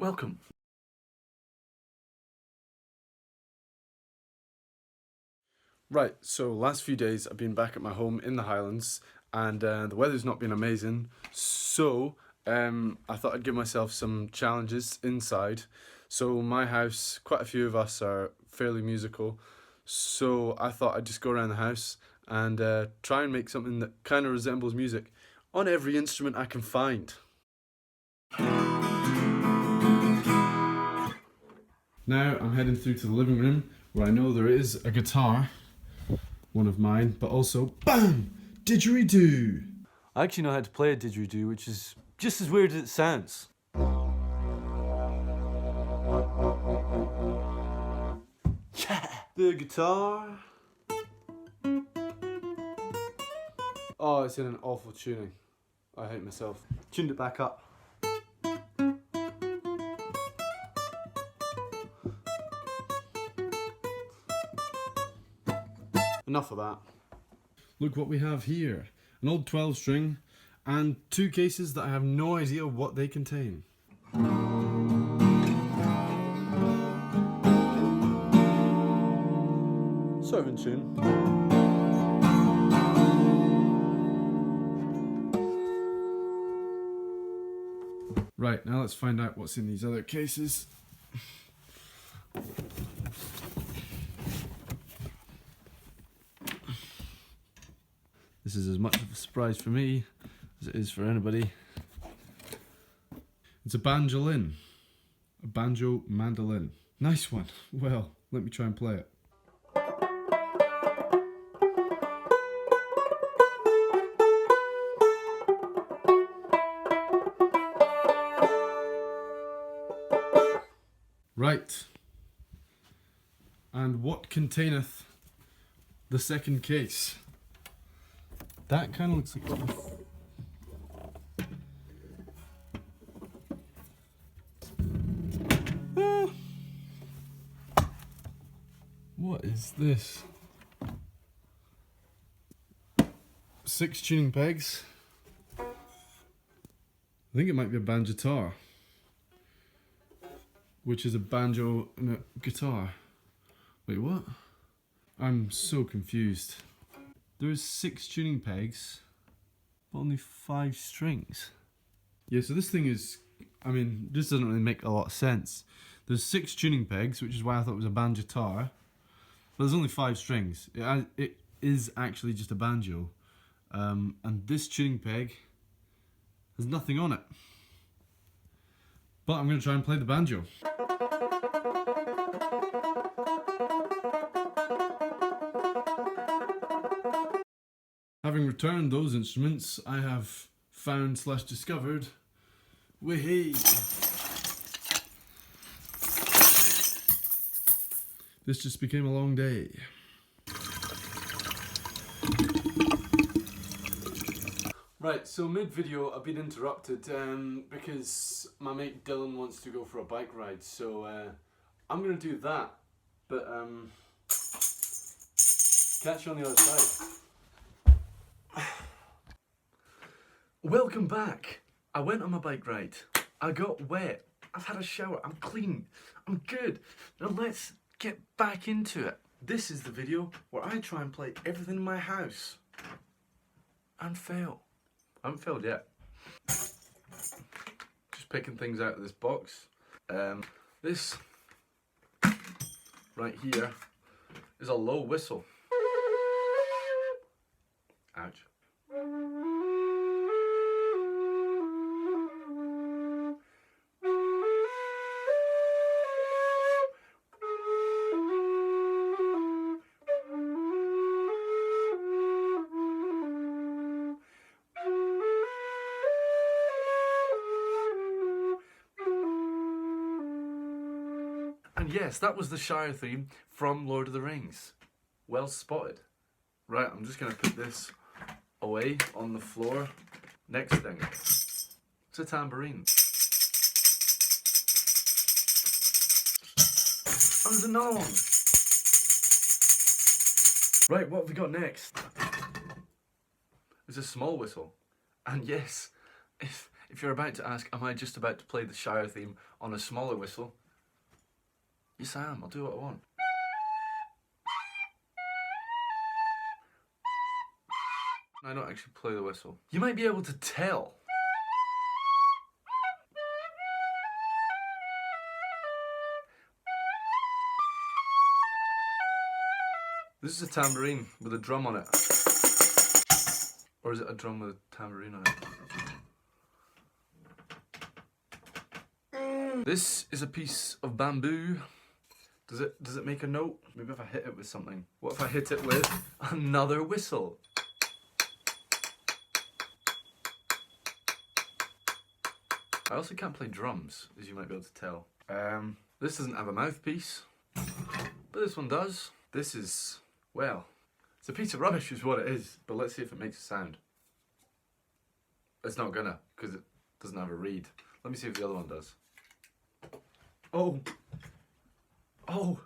Welcome. Right, so last few days I've been back at my home in the Highlands and the weather's not been amazing, so I thought I'd give myself some challenges inside. So my house, quite a few of us are fairly musical, so I thought I'd just go around the house and try and make something that kind of resembles music on every instrument I can find. Now I'm heading through to the living room where I know there is a guitar, one of mine, but also BAM! Didgeridoo! I actually know how to play a didgeridoo, which is just as weird as it sounds. Yeah! The guitar. Oh, it's in an awful tuning. I hate myself. Tuned it back up. Enough of that. Look what we have here. An old 12 string and two cases that I have no idea what they contain. Sort of in tune. Right, now let's find out what's in these other cases. This is as much of a surprise for me as it is for anybody. It's a banjolin. A banjo mandolin. Nice one. Well, let me try and play it. Right. And what containeth the second case? That kind of looks like what is this? 6 tuning pegs. I think it might be a banjitar, which is a banjo and a guitar. Wait, what? I'm so confused. There's 6 tuning pegs, but only 5 strings. Yeah, so this thing is, this doesn't really make a lot of sense. There's 6 tuning pegs, which is why I thought it was a banjitar, but there's only 5 strings. It is actually just a banjo, and this tuning peg has nothing on it. But I'm going to try and play the banjo. Having returned those instruments, I have found / discovered wahey. This just became a long day. Right, so mid-video I've been interrupted because my mate Dylan wants to go for a bike ride, so I'm going to do that, but catch you on the other side. Welcome back. I went on my bike ride. I got wet. I've had a shower. I'm clean. I'm good. Now let's get back into it. This is the video where I try and play everything in my house and fail. I haven't failed yet. Just picking things out of this box. This right here is a low whistle. Ouch. And yes, that was the Shire theme from Lord of the Rings. Well spotted. Right, I'm just going to put this away on the floor. Next thing. It's a tambourine. Oh, there's another one. Right, what have we got next? It's a small whistle. And yes, If you're about to ask, am I just about to play the shower theme on a smaller whistle? Yes, I am. I'll do what I want. I don't actually play the whistle. You might be able to tell. This is a tambourine with a drum on it. Or is it a drum with a tambourine on it? This is a piece of bamboo. Does it make a note? Maybe if I hit it with something. What if I hit it with another whistle? I also can't play drums, as you might be able to tell. This doesn't have a mouthpiece, but this one does. This is, well, it's a piece of rubbish is what it is, but let's see if it makes a sound. It's not gonna, because it doesn't have a reed. Let me see if the other one does. Oh! Oh!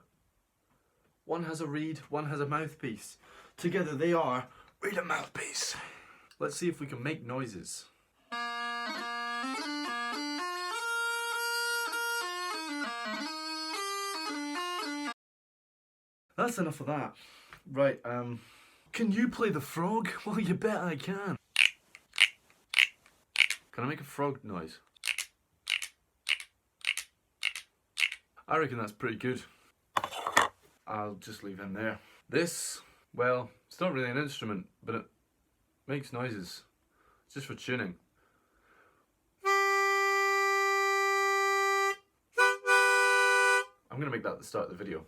One has a reed, one has a mouthpiece. Together they are reed and mouthpiece. Let's see if we can make noises. That's enough of that. Right, can you play the frog? Well, you bet I can. Can I make a frog noise? I reckon that's pretty good. I'll just leave him there. This, well, it's not really an instrument, but it makes noises. It's just for tuning. I'm gonna make that the start of the video.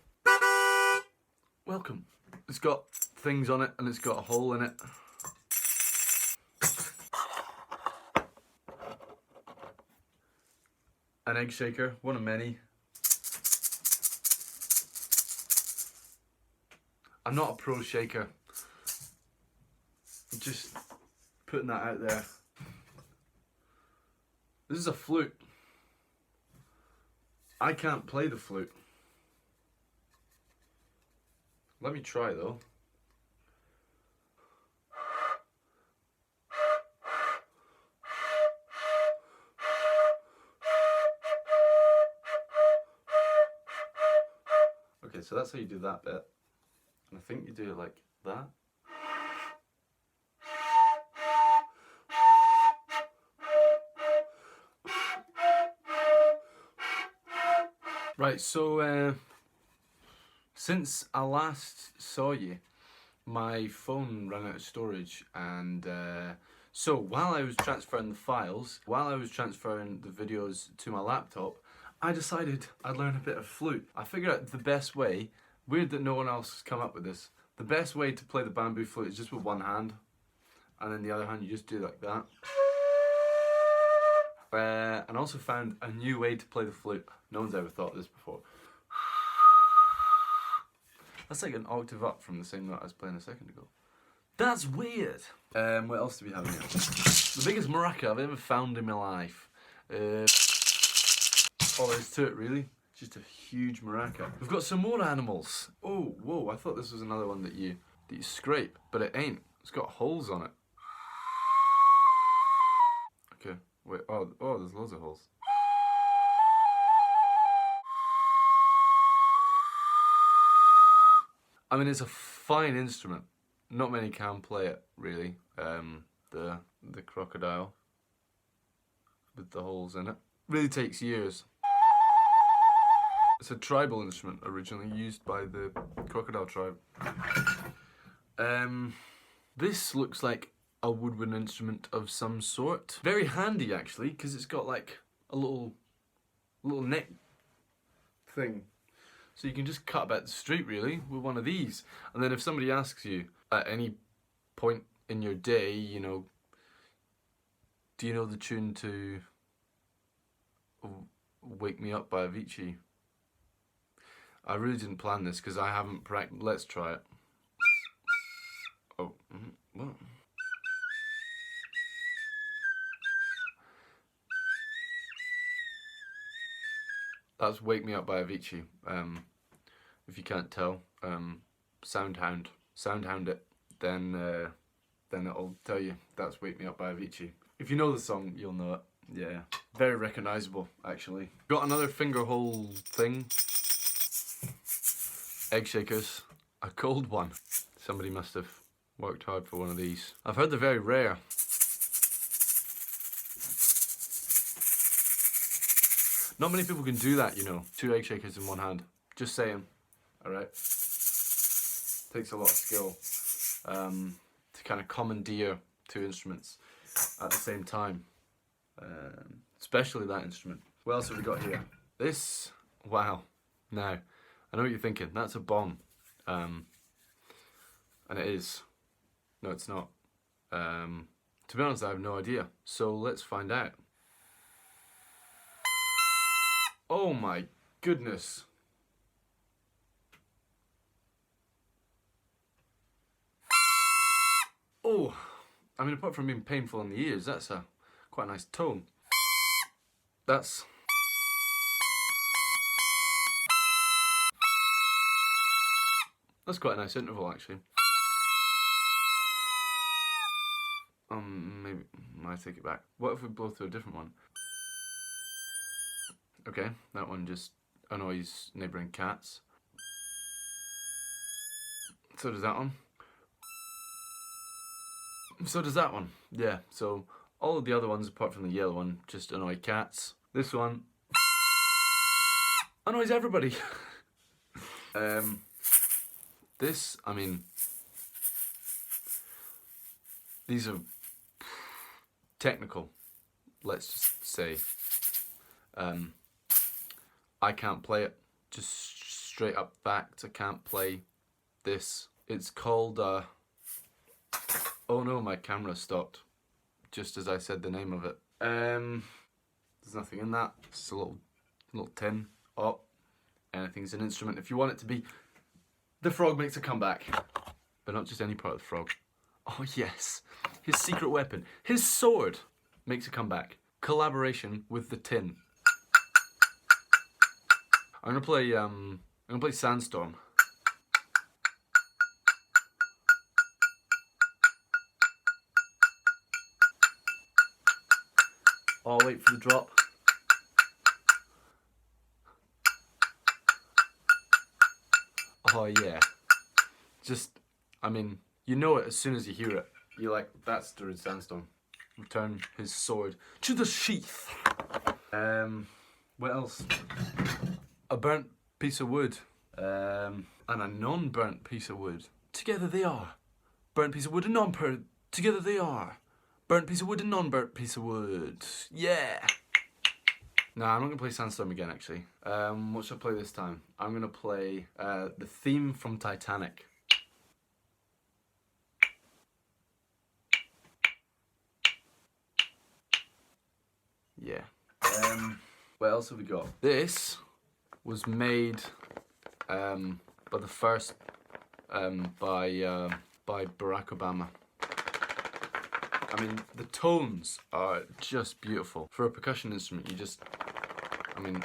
Welcome. It's got things on it and it's got a hole in it. An egg shaker, one of many. I'm not a pro shaker. I'm just putting that out there. This is a flute. I can't play the flute. Let me try though. Okay, so that's how you do that bit. And I think you do it like that. Right, so since I last saw you, my phone ran out of storage, and so while I was transferring the files, while I was transferring the videos to my laptop, I decided I'd learn a bit of flute. I figured out the best way, weird that no one else has come up with this, the best way to play the bamboo flute is just with one hand, and then the other hand you just do like that. And also found a new way to play the flute. No one's ever thought of this before. That's like an octave up from the same note I was playing a second ago. That's weird. What else do we have here? The biggest maraca I've ever found in my life. All there is to it, really. Just a huge maraca. We've got some more animals. Oh, whoa! I thought this was another one that you scrape, but it ain't. It's got holes on it. Okay. Wait. Oh, there's loads of holes. I mean, it's a fine instrument. Not many can play it, really. The crocodile with the holes in it. Really takes years. It's a tribal instrument originally used by the crocodile tribe. This looks like a woodwind instrument of some sort. Very handy actually, because it's got like a little neck thing. So you can just cut about the street really with one of these. And then if somebody asks you at any point in your day, you know, do you know the tune to Wake Me Up by Avicii? I really didn't plan this because I haven't practiced. Let's try it. Oh, what? That's Wake Me Up by Avicii. If you can't tell, soundhound it, then it'll tell you that's Wake Me Up by Avicii. If you know the song, you'll know it. Yeah, very recognisable actually. Got another finger hole thing. Egg shakers, a cold one. Somebody must have worked hard for one of these. I've heard they're very rare. Not many people can do that, you know. 2 egg shakers in one hand. Just saying. Alright. Takes a lot of skill to kind of commandeer 2 instruments at the same time. Especially that instrument. What else have we got here? This, wow. Now, I know what you're thinking. That's a bong. And it is. No, it's not. To be honest, I have no idea. So let's find out. Oh my goodness. Oh, I mean, apart from being painful in the ears, that's a quite a nice tone. That's quite a nice interval, actually. Maybe I take it back. What if we blow through a different one? Okay, that one just annoys neighbouring cats. So does that one. So does that one. Yeah, so all of the other ones, apart from the yellow one, just annoy cats. This one annoys everybody. This, I mean, these are technical, let's just say. I can't play it. Just straight up fact, I can't play this. It's called, oh no, my camera stopped just as I said the name of it. There's nothing in that. It's just a little tin. Oh, anything's an instrument. If you want it to be, the frog makes a comeback, but not just any part of the frog. Oh yes, his secret weapon, his sword, makes a comeback. Collaboration with the tin. I'm gonna play Sandstorm. Oh, I'll wait for the drop. Oh yeah. Just, I mean, you know it as soon as you hear it. You're like, that's during Sandstorm. Return his sword to the sheath. What else? A burnt piece of wood. And a non-burnt piece of wood. Together they are. Burnt piece of wood and non-burnt. Together they are. Burnt piece of wood and non-burnt piece of wood. Yeah. Nah, I'm not gonna play Sandstorm again, actually. What should I play this time? I'm gonna play the theme from Titanic. Yeah. What else have we got? This was made by the first by Barack Obama. I mean, the tones are just beautiful. For a percussion instrument, you just, I mean,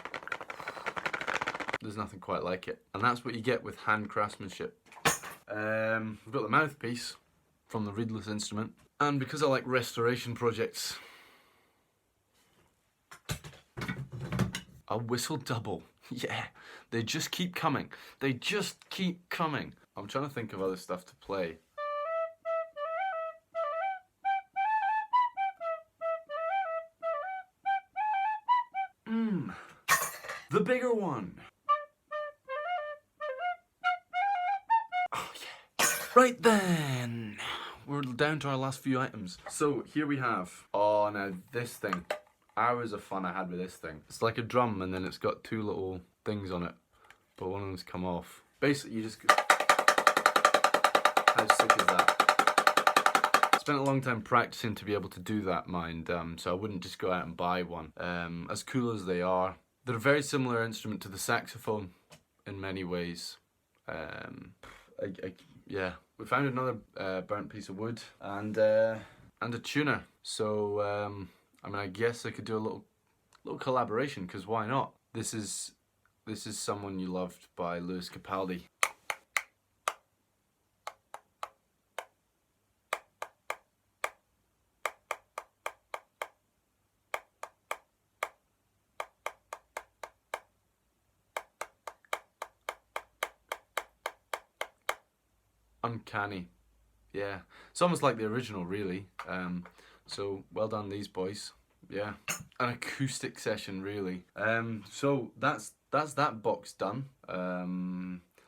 there's nothing quite like it. And that's what you get with hand craftsmanship. We've got the mouthpiece from the reedless instrument. And because I like restoration projects, a whistle double. Yeah, they just keep coming. They just keep coming. I'm trying to think of other stuff to play. The bigger one. Oh yeah. Right then. We're down to our last few items. So here we have, oh now this thing. Hours of fun I had with this thing. It's like a drum and then it's got 2 little things on it, but one of them's come off. Basically you just, how sick is that? I spent a long time practicing to be able to do that, mind, so I wouldn't just go out and buy one. As cool as they are, they're a very similar instrument to the saxophone in many ways. Yeah, we found another burnt piece of wood and a tuner. So I mean, I guess I could do a little collaboration, because why not? This is Someone You Loved by Lewis Capaldi. uncanny. Yeah, it's almost like the original, really. So well done, these boys. Yeah, an acoustic session, really. So that's that box done.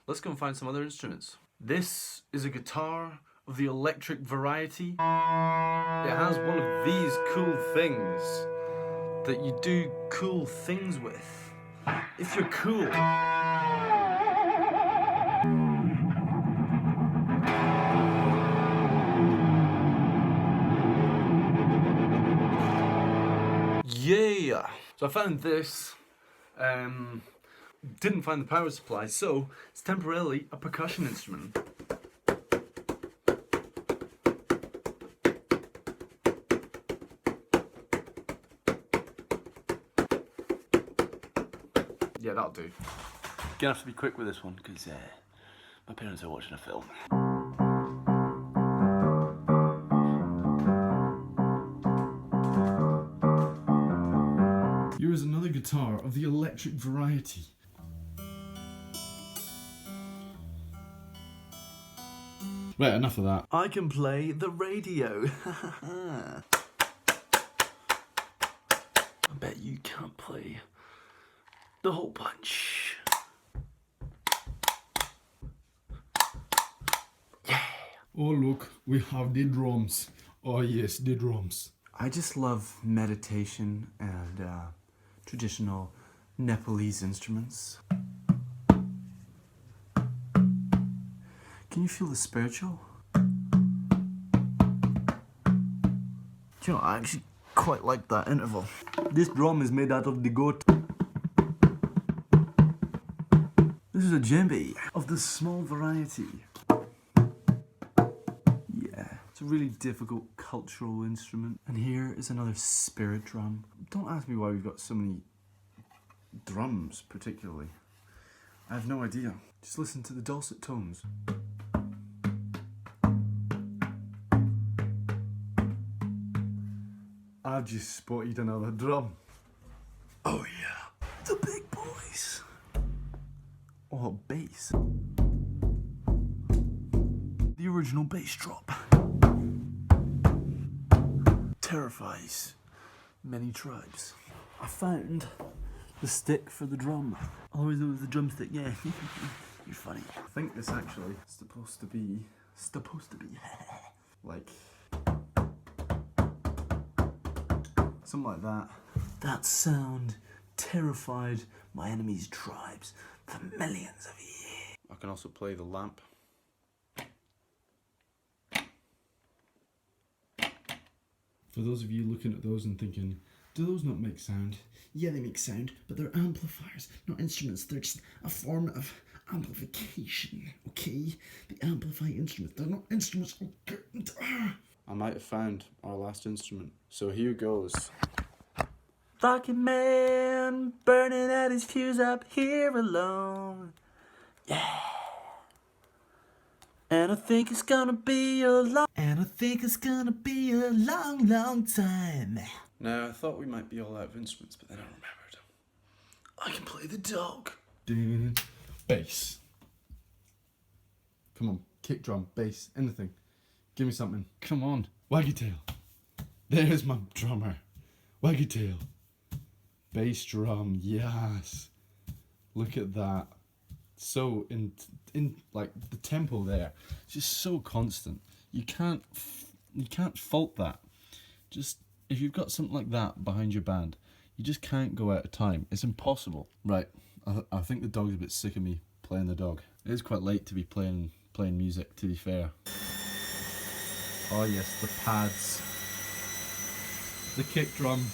Let's go and find some other instruments. This is a guitar of the electric variety. It has one of these cool things that you do cool things with. If you're cool. Yeah! So I found this, didn't find the power supply, so it's temporarily a percussion instrument. Yeah, that'll do. Gonna have to be quick with this one, because my parents are watching a film. Here is another guitar of the electric variety. Right, enough of that. I can play the radio. I bet you can't play the whole bunch. Yeah. Oh look, we have the drums. Oh yes, the drums. I just love meditation and traditional Nepalese instruments. Can you feel the spiritual? Do you know, I actually quite like that interval. This drum is made out of the goat. This is a djembe of the small variety. Yeah, it's a really difficult cultural instrument. And here is another spirit drum. Don't ask me why we've got so many drums, particularly. I have no idea. Just listen to the dulcet tones. I've just spotted another drum. Oh yeah, the big boys. Oh, bass. The original bass drop. Terrifies many tribes. I found the stick for the drum. I always know it was the drumstick, yeah. You're funny. I think this actually is supposed to be like something like that. That sound terrified my enemies' tribes for millions of years. I can also play the lamp. For those of you looking at those and thinking, do those not make sound? Yeah, they make sound, but they're amplifiers, not instruments. They're just a form of amplification, okay? They amplify instruments. They're not instruments. I might have found our last instrument. So here goes. Fucking man, burning at his fuse up here alone. Yeah. And I think it's gonna be a long time. Now, I thought we might be all out of instruments, but then I remembered. I can play the dog. Bass. Come on, kick drum, bass, anything. Give me something. Come on. Waggy tail. There's my drummer. Waggy tail. Bass drum, yes. Look at that. So in like the tempo there, it's just so constant. You can't fault that. Just if you've got something like that behind your band, you just can't go out of time. It's impossible. Right. I think the dog's a bit sick of me playing the dog. It is quite late to be playing music, to be fair. Oh yes, the pads. The kick drum.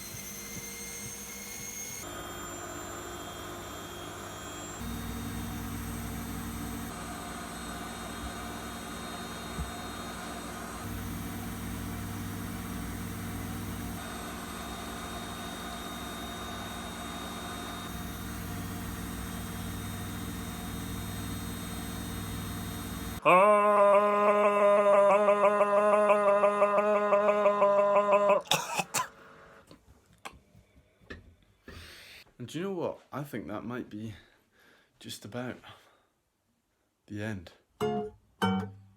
And do you know what? I think that might be just about the end.